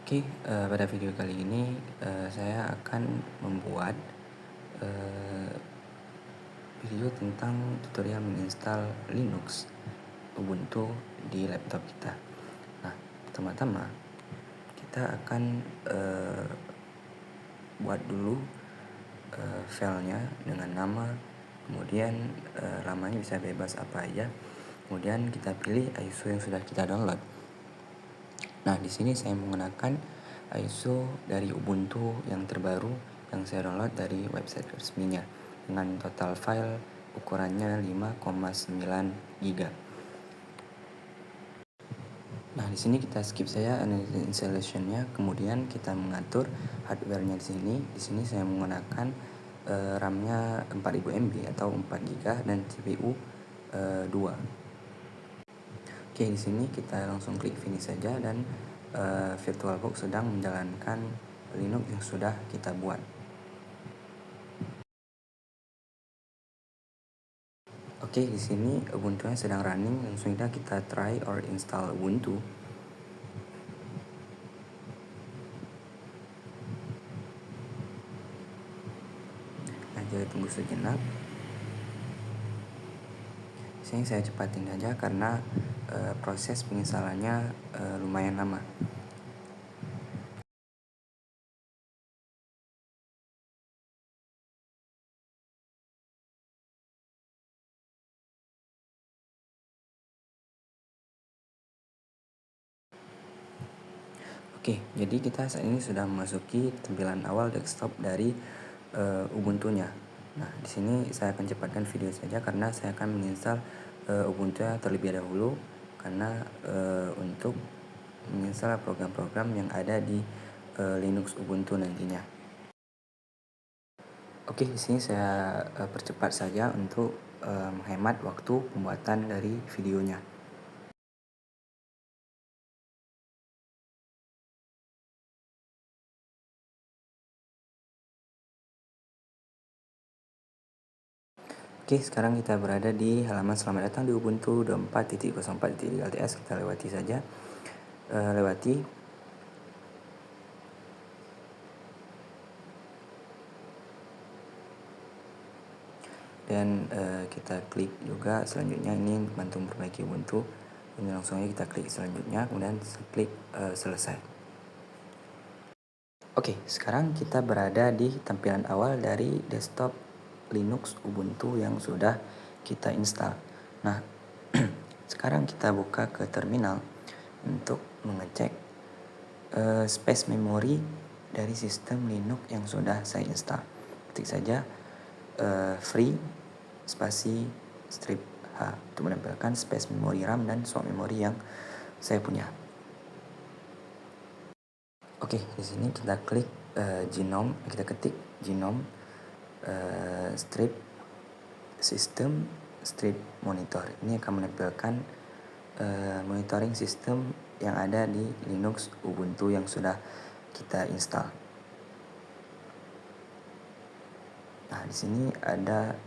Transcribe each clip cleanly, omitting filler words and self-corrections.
Oke, pada video kali ini saya akan membuat eh, video tentang tutorial menginstal Linux Ubuntu di laptop kita. Nah, pertama-tama kita akan buat dulu filenya dengan nama, kemudian namanya bisa bebas apa aja. Kemudian kita pilih ISO yang sudah kita download. Nah, di sini saya menggunakan ISO dari Ubuntu yang terbaru yang saya download dari website resminya dengan total file ukurannya 5,9 GB. Nah, di sini kita skip saja installation-nya, kemudian kita mengatur hardware-nya di sini. Di sini saya menggunakan RAM-nya 4000 MB atau 4 GB dan CPU 2. Oke, di sini kita langsung klik finish saja dan VirtualBox sedang menjalankan Linux yang sudah kita buat. Oke, di sini Ubuntu-nya sedang running, langsung saja kita try or install Ubuntu. Nah, jadi tunggu sejenak. Sini saya cepatin aja karena proses penginstalannya lumayan lama. Oke, jadi kita saat ini sudah memasuki tampilan awal desktop dari Ubuntu-nya. Nah, di sini saya akan cepatkan video saja karena saya akan menginstal Ubuntu-nya terlebih dahulu karena untuk menginstal program-program yang ada di Linux Ubuntu nantinya. Oke, di sini saya percepat saja untuk menghemat waktu pembuatan dari videonya. Oke, sekarang kita berada di halaman selamat datang di Ubuntu 24.04.3 LTS. Kita lewati saja. Lewati. Dan kita klik juga selanjutnya ini bantu memperbaiki Ubuntu. Ini langsung aja kita klik selanjutnya, kemudian klik selesai. Oke, sekarang kita berada di tampilan awal dari desktop Linux Ubuntu yang sudah kita install. Nah, sekarang kita buka ke terminal untuk mengecek space memory dari sistem Linux yang sudah saya install. Ketik saja free spasi strip H untuk menampilkan space memory RAM dan swap memory yang saya punya. Oke, di sini kita klik genome, kita ketik genome strip system strip monitor. Ini akan menampilkan monitoring sistem yang ada di Linux Ubuntu yang sudah kita install. Nah, di sini ada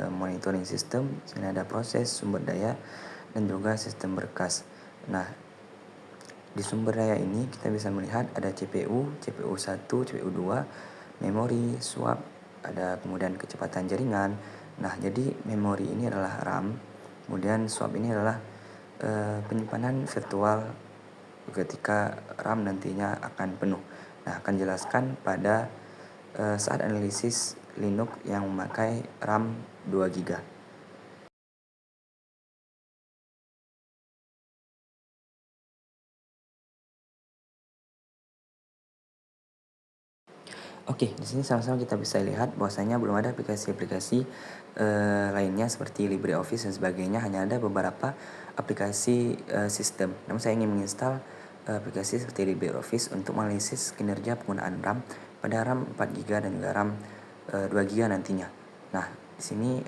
monitoring system, sini ada proses, sumber daya, dan juga sistem berkas. Nah, di sumber daya ini kita bisa melihat ada CPU, CPU 1, CPU 2, memori, swap, ada kemudian kecepatan jaringan. Nah, jadi memori ini adalah RAM, kemudian swap ini adalah penyimpanan virtual ketika RAM nantinya akan penuh. Nah, akan jelaskan pada saat analisis Linux yang memakai RAM 2 GB. Oke, di sini sama-sama kita bisa lihat bahwasanya belum ada aplikasi-aplikasi lainnya seperti LibreOffice dan sebagainya, hanya ada beberapa aplikasi sistem. Namun saya ingin menginstal aplikasi seperti LibreOffice untuk menganalisis kinerja penggunaan RAM pada RAM 4 GB dan juga RAM 2 GB nantinya. Nah, di sini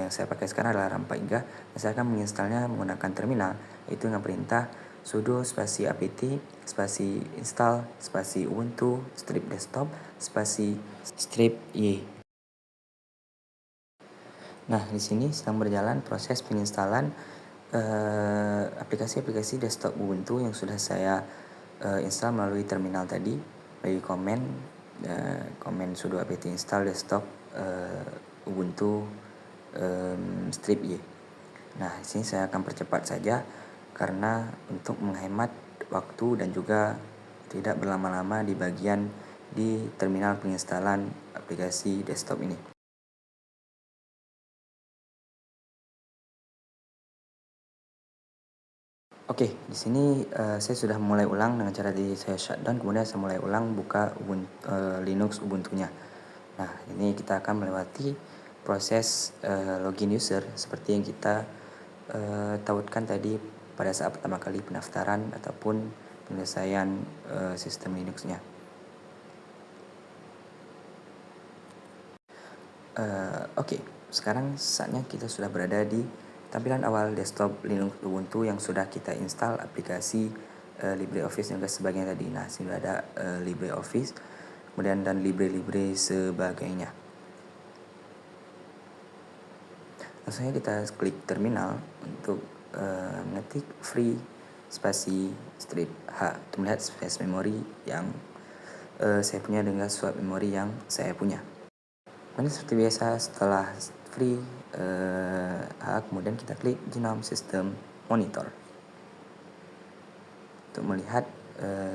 yang saya pakai sekarang adalah RAM 4 GB dan saya akan menginstalnya menggunakan terminal, yaitu dengan perintah sudo spasi apt spasi install spasi ubuntu strip desktop spasi strip y. Nah, di sini sedang berjalan proses penginstalan aplikasi-aplikasi desktop Ubuntu yang sudah saya install melalui terminal tadi, bagi komen sudo apt install desktop Ubuntu strip Y. Nah, di sini saya akan percepat saja karena untuk menghemat waktu dan juga tidak berlama-lama di bagian di terminal penginstalan aplikasi desktop ini. Oke, di sini saya sudah mulai ulang dengan cara saya shutdown, kemudian saya mulai ulang buka Linux Ubuntu-nya. Nah, ini kita akan melewati proses login user seperti yang kita tautkan tadi pada saat pertama kali pendaftaran ataupun penyelesaian sistem Linux-nya. Oke, sekarang saatnya kita sudah berada di tampilan awal desktop Linux Ubuntu yang sudah kita install aplikasi LibreOffice dan sebagainya tadi. Nah, sini ada LibreOffice, kemudian dan libre sebagainya. Langsung saja kita klik terminal untuk mengetik free spasi strip H untuk melihat space memory yang saya punya dengan swap memory yang saya punya. Kemudian seperti biasa setelah free kemudian kita klik Genome System Monitor untuk melihat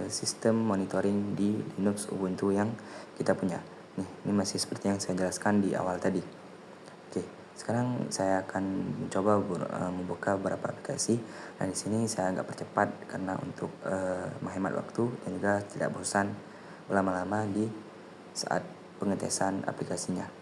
sistem monitoring di Linux Ubuntu yang kita punya. Ini masih seperti yang saya jelaskan di awal tadi. Oke, sekarang saya akan mencoba membuka beberapa aplikasi. Nah, di sini saya agak percepat karena untuk menghemat waktu dan juga tidak bosan berlama-lama di saat pengetesan aplikasinya.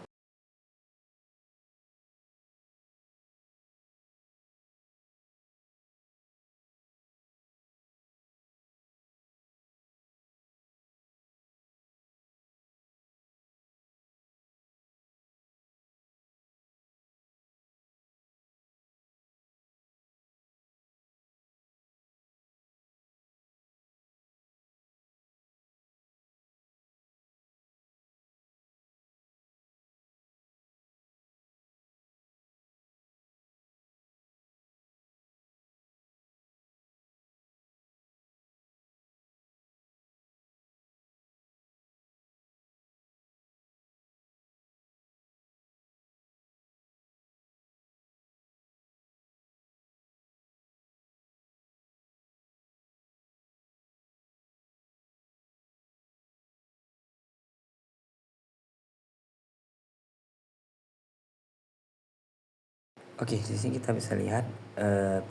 Oke, di sini kita bisa lihat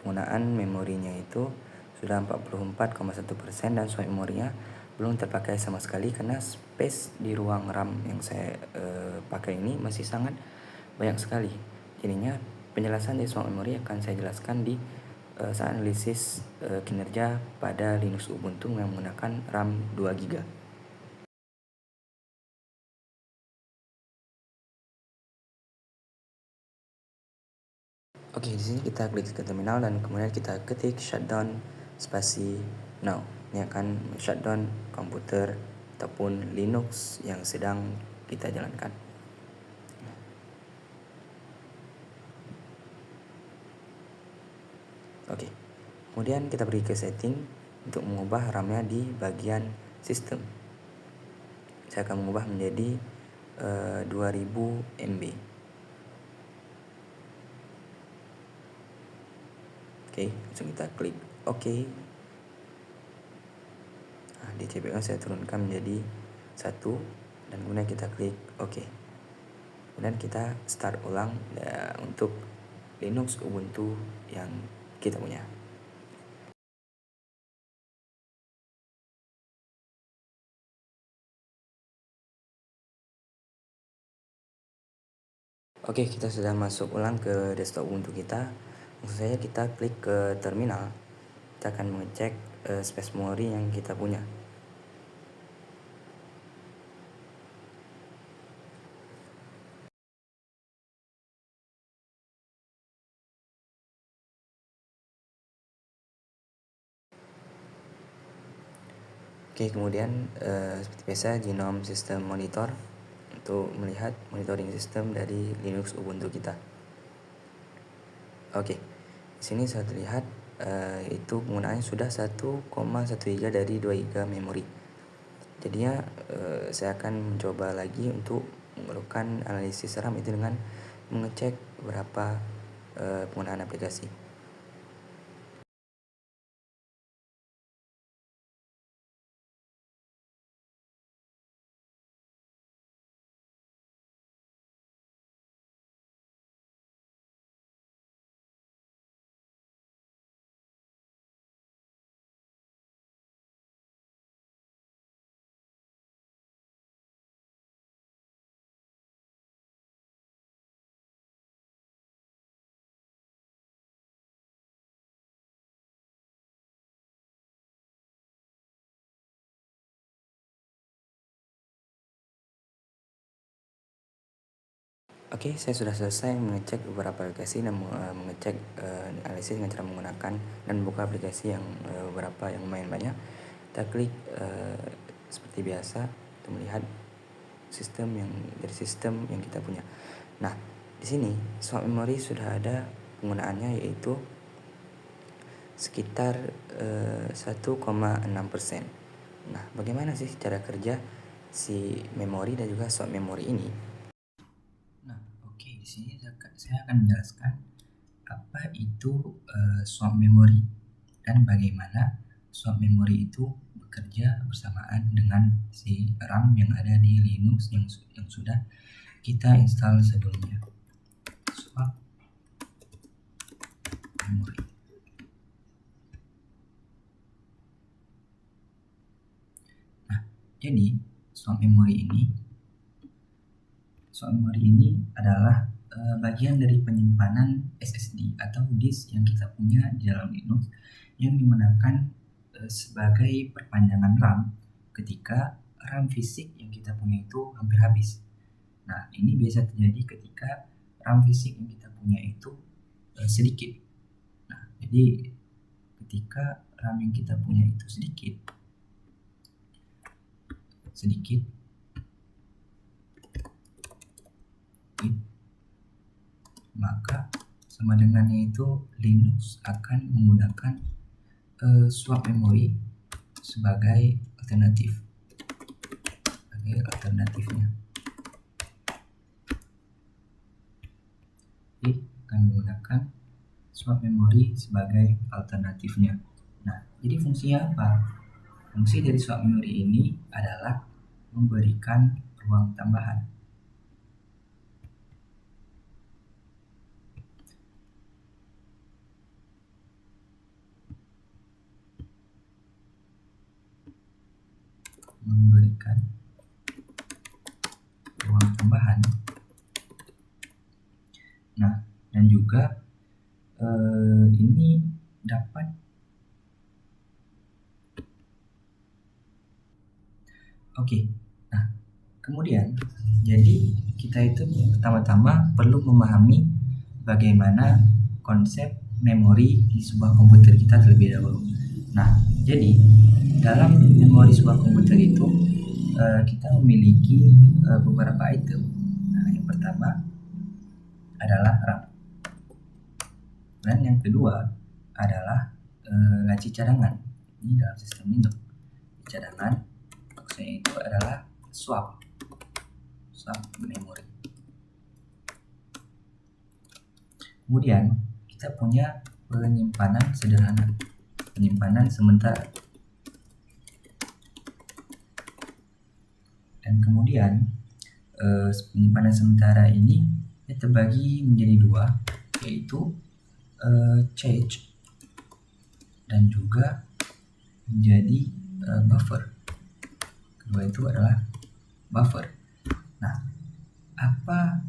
penggunaan memorinya itu sudah 44,1% dan swap memorinya belum terpakai sama sekali karena space di ruang RAM yang saya pakai ini masih sangat banyak sekali. Jadinya penjelasan dari swap memori akan saya jelaskan di saat analisis kinerja pada Linux Ubuntu yang menggunakan RAM 2 GB. Oke, di sini kita klik ke terminal dan kemudian kita ketik shutdown spasi now. Ini akan shutdown komputer ataupun Linux yang sedang kita jalankan. Oke, kemudian kita pergi ke setting untuk mengubah RAM-nya di bagian sistem. Saya akan mengubah menjadi 2000 MB. Oke, langsung kita klik OK. Nah, di CPU saya turunkan menjadi 1 dan kemudian kita klik OK. Kemudian kita start ulang untuk Linux Ubuntu yang kita punya. Oke, kita sudah masuk ulang ke desktop Ubuntu kita. Langsung saja kita klik ke terminal. Kita akan mengecek space memory yang kita punya. Oke, kemudian seperti biasa Genome System Monitor untuk melihat monitoring sistem dari Linux Ubuntu kita. Oke, di sini sudah terlihat itu penggunaannya sudah 1,13 dari 2 GB memori. Jadinya saya akan mencoba lagi untuk melakukan analisis RAM itu dengan mengecek berapa penggunaan aplikasi. Oke, saya sudah selesai mengecek beberapa aplikasi dan mengecek analisis dengan cara menggunakan dan buka aplikasi yang beberapa yang lumayan banyak. Kita klik seperti biasa untuk melihat sistem yang kita punya. Nah, di sini swap memory sudah ada penggunaannya, yaitu sekitar 1,6%. Nah, bagaimana sih cara kerja si memori dan juga swap memory ini? Nah, oke, di sini saya akan menjelaskan apa itu swap memory dan bagaimana swap memory itu bekerja bersamaan dengan si RAM yang ada di Linux yang sudah kita install sebelumnya. Swap memory. Nah, jadi swap memory ini adalah bagian dari penyimpanan SSD atau disk yang kita punya di dalam Linux yang digunakan sebagai perpanjangan RAM ketika RAM fisik yang kita punya itu hampir habis. Nah, ini biasa terjadi ketika RAM fisik yang kita punya itu sedikit. Nah, jadi ketika RAM yang kita punya itu sedikit, maka sama dengannya itu Linux akan menggunakan swap memory sebagai alternatifnya. Jadi akan menggunakan swap memory sebagai alternatifnya. Nah, jadi fungsinya apa? Fungsi dari swap memory ini adalah memberikan ruang tambahan. Nah, dan juga ini dapat Nah, kemudian jadi kita itu pertama-tama perlu memahami bagaimana konsep memori di sebuah komputer kita terlebih dahulu. Nah, jadi dalam memori sebuah komputer itu kita memiliki beberapa item. Nah, yang pertama adalah RAM. Dan yang kedua adalah laci cadangan. Ini dalam sistem Linux. Cadangan maksudnya itu adalah swap memory. Kemudian kita punya penyimpanan sederhana, penyimpanan sementara. Dan kemudian penyimpanan sementara ini terbagi menjadi dua, yaitu cache dan juga menjadi buffer. Kedua itu adalah buffer. Nah, apa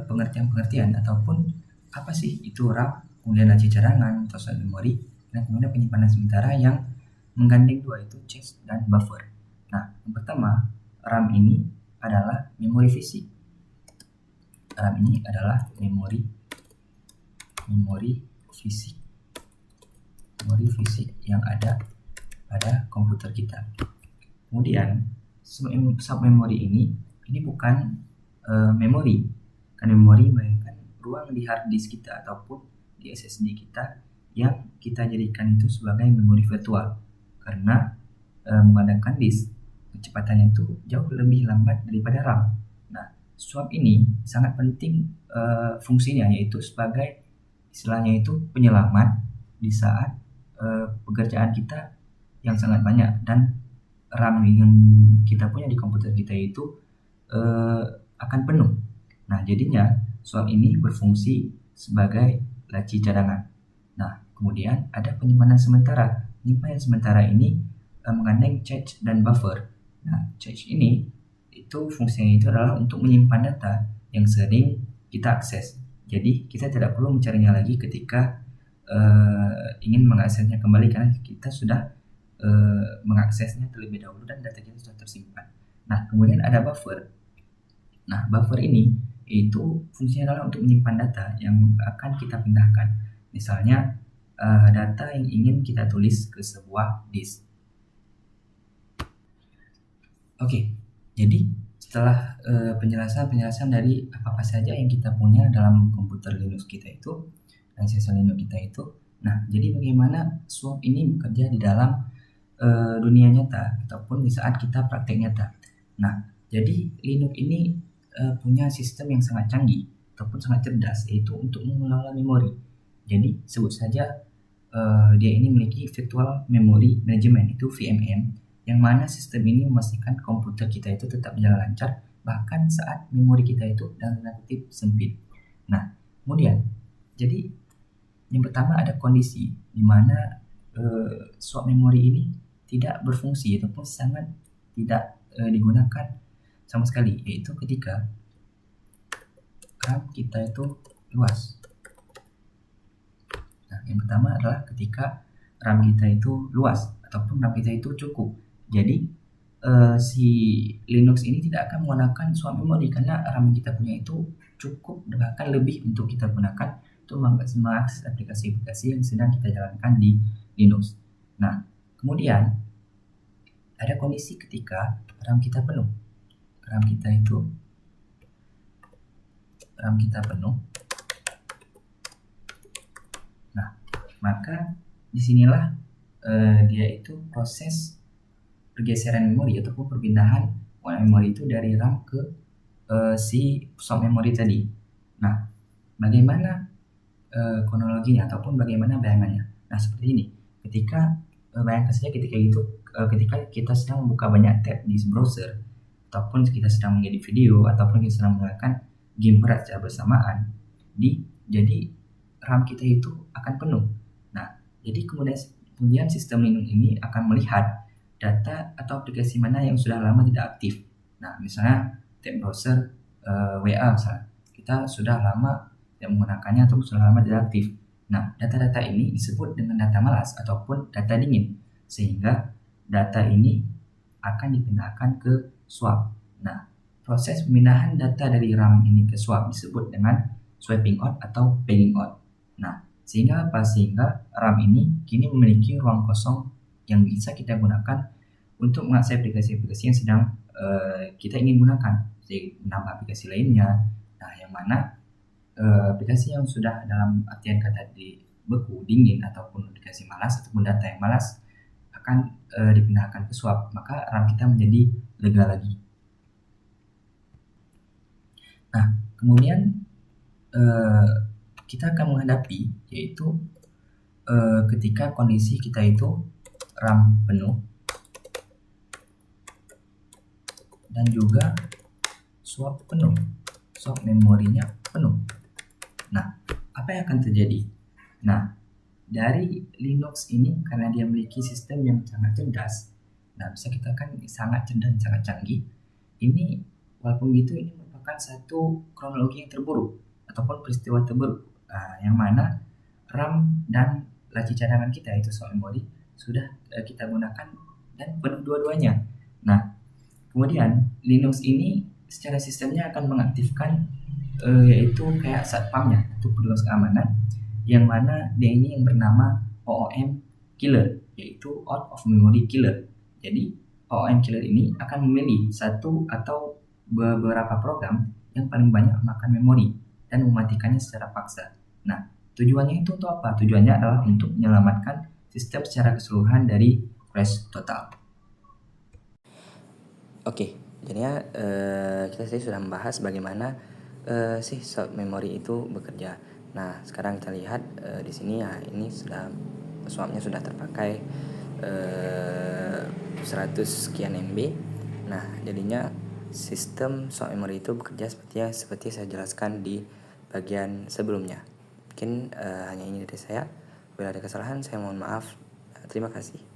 pengertian ataupun apa sih itu RAM, kemudian laci cadangan atau swap memory, dan kemudian penyimpanan sementara yang menggandeng dua, itu cache dan buffer. Nah, yang pertama, RAM ini adalah memori fisik. RAM ini adalah memori fisik yang ada pada komputer kita. Kemudian sub memory ini bukan memori, kan memori melainkan ruang di hard disk kita ataupun di SSD kita yang kita jadikan itu sebagai memori virtual, karena menggunakan disk kecepatannya itu jauh lebih lambat daripada RAM. Nah, swap ini sangat penting fungsinya, yaitu sebagai istilahnya itu penyelamat di saat pekerjaan kita yang sangat banyak dan RAM yang kita punya di komputer kita itu akan penuh. Nah, jadinya swap ini berfungsi sebagai laci cadangan. Nah, kemudian ada penyimpanan sementara. Penyimpanan sementara ini mengandung cache dan buffer. Nah, cache ini itu fungsinya itu adalah untuk menyimpan data yang sering kita akses. Jadi, kita tidak perlu mencarinya lagi ketika ingin mengaksesnya kembali, karena kita sudah mengaksesnya terlebih dahulu dan data kita sudah tersimpan. Nah, kemudian ada buffer. Nah, buffer ini itu fungsinya adalah untuk menyimpan data yang akan kita pindahkan. Misalnya data yang ingin kita tulis ke sebuah disk. Oke, jadi setelah penjelasan dari apa saja yang kita punya dalam komputer Linux kita itu dan sistem Linux kita itu. Nah, jadi bagaimana swap ini bekerja di dalam dunia nyata ataupun di saat kita praktek nyata. Nah, jadi Linux ini punya sistem yang sangat canggih ataupun sangat cerdas, yaitu untuk mengelola memori. Jadi sebut saja dia ini memiliki virtual memory management, itu VMM, yang mana sistem ini memastikan komputer kita itu tetap berjalan lancar bahkan saat memori kita itu dalam tanda kutip sempit. Nah, kemudian jadi yang pertama ada kondisi di mana swap memori ini tidak berfungsi ataupun sangat tidak digunakan sama sekali, yaitu ketika RAM kita itu luas. Nah, yang pertama adalah ketika RAM kita itu luas ataupun RAM kita itu cukup. Jadi si Linux ini tidak akan menggunakan swap memori karena RAM yang kita punya itu cukup, bahkan lebih untuk kita gunakan untuk mengakses aplikasi-aplikasi yang sedang kita jalankan di Linux. Nah, kemudian ada kondisi ketika RAM kita penuh. RAM kita penuh. Nah, maka disinilah dia itu proses pergeseran memori ataupun perpindahan memori itu dari RAM ke si swap memori tadi. Nah, bagaimana kronologinya ataupun bagaimana bayangannya? Nah, seperti ini. Bayangkan saja ketika kita sedang membuka banyak tab di browser, ataupun kita sedang mengedit video, ataupun kita sedang menggunakan game berat secara bersamaan, jadi RAM kita itu akan penuh. Nah, jadi kemudian sistem Linux ini akan melihat data atau aplikasi mana yang sudah lama tidak aktif. Nah, misalnya tab browser WA misalnya, kita sudah lama tidak menggunakannya atau sudah lama tidak aktif. Nah, data-data ini disebut dengan data malas ataupun data dingin, sehingga data ini akan dipindahkan ke swap. Nah, proses pemindahan data dari RAM ini ke swap disebut dengan swapping out atau pegging out. Nah, sehingga RAM ini kini memiliki ruang kosong yang bisa kita gunakan untuk mengakses aplikasi-aplikasi yang sedang kita ingin gunakan, jadi menambah aplikasi lainnya. Nah, yang mana aplikasi yang sudah dalam artian kata beku, dingin, ataupun aplikasi malas ataupun data yang malas akan dipindahkan ke swap, maka RAM kita menjadi lega lagi. Nah, kemudian kita akan menghadapi yaitu ketika kondisi kita itu RAM penuh dan juga swap memorinya penuh. Nah, apa yang akan terjadi? Nah, dari Linux ini karena dia memiliki sistem yang sangat cerdas, nah bisa kita kan sangat cerdas dan sangat canggih. Ini walaupun gitu ini merupakan satu kronologi yang terburuk ataupun peristiwa terburuk, yang mana RAM dan laci cadangan kita itu swap memori sudah kita gunakan dan penuh dua-duanya. Nah, kemudian Linux ini secara sistemnya akan mengaktifkan yaitu kayak satpamnya itu petugas keamanan, yang mana dia ini yang bernama OOM killer, yaitu out of memory killer. Jadi OOM killer ini akan memilih satu atau beberapa program yang paling banyak makan memori dan mematikannya secara paksa. Nah, Tujuannya itu untuk apa? Tujuannya adalah untuk menyelamatkan sistem secara keseluruhan dari crash total. Oke, jadinya kita tadi sudah membahas bagaimana sih short memory itu bekerja. Nah, sekarang kita lihat di sini ya ini sudah swapnya sudah terpakai 100 sekian MB. Nah, jadinya sistem short memory itu bekerja seperti saya jelaskan di bagian sebelumnya. Mungkin hanya ini dari saya. Bila ada kesalahan saya mohon maaf. Terima kasih.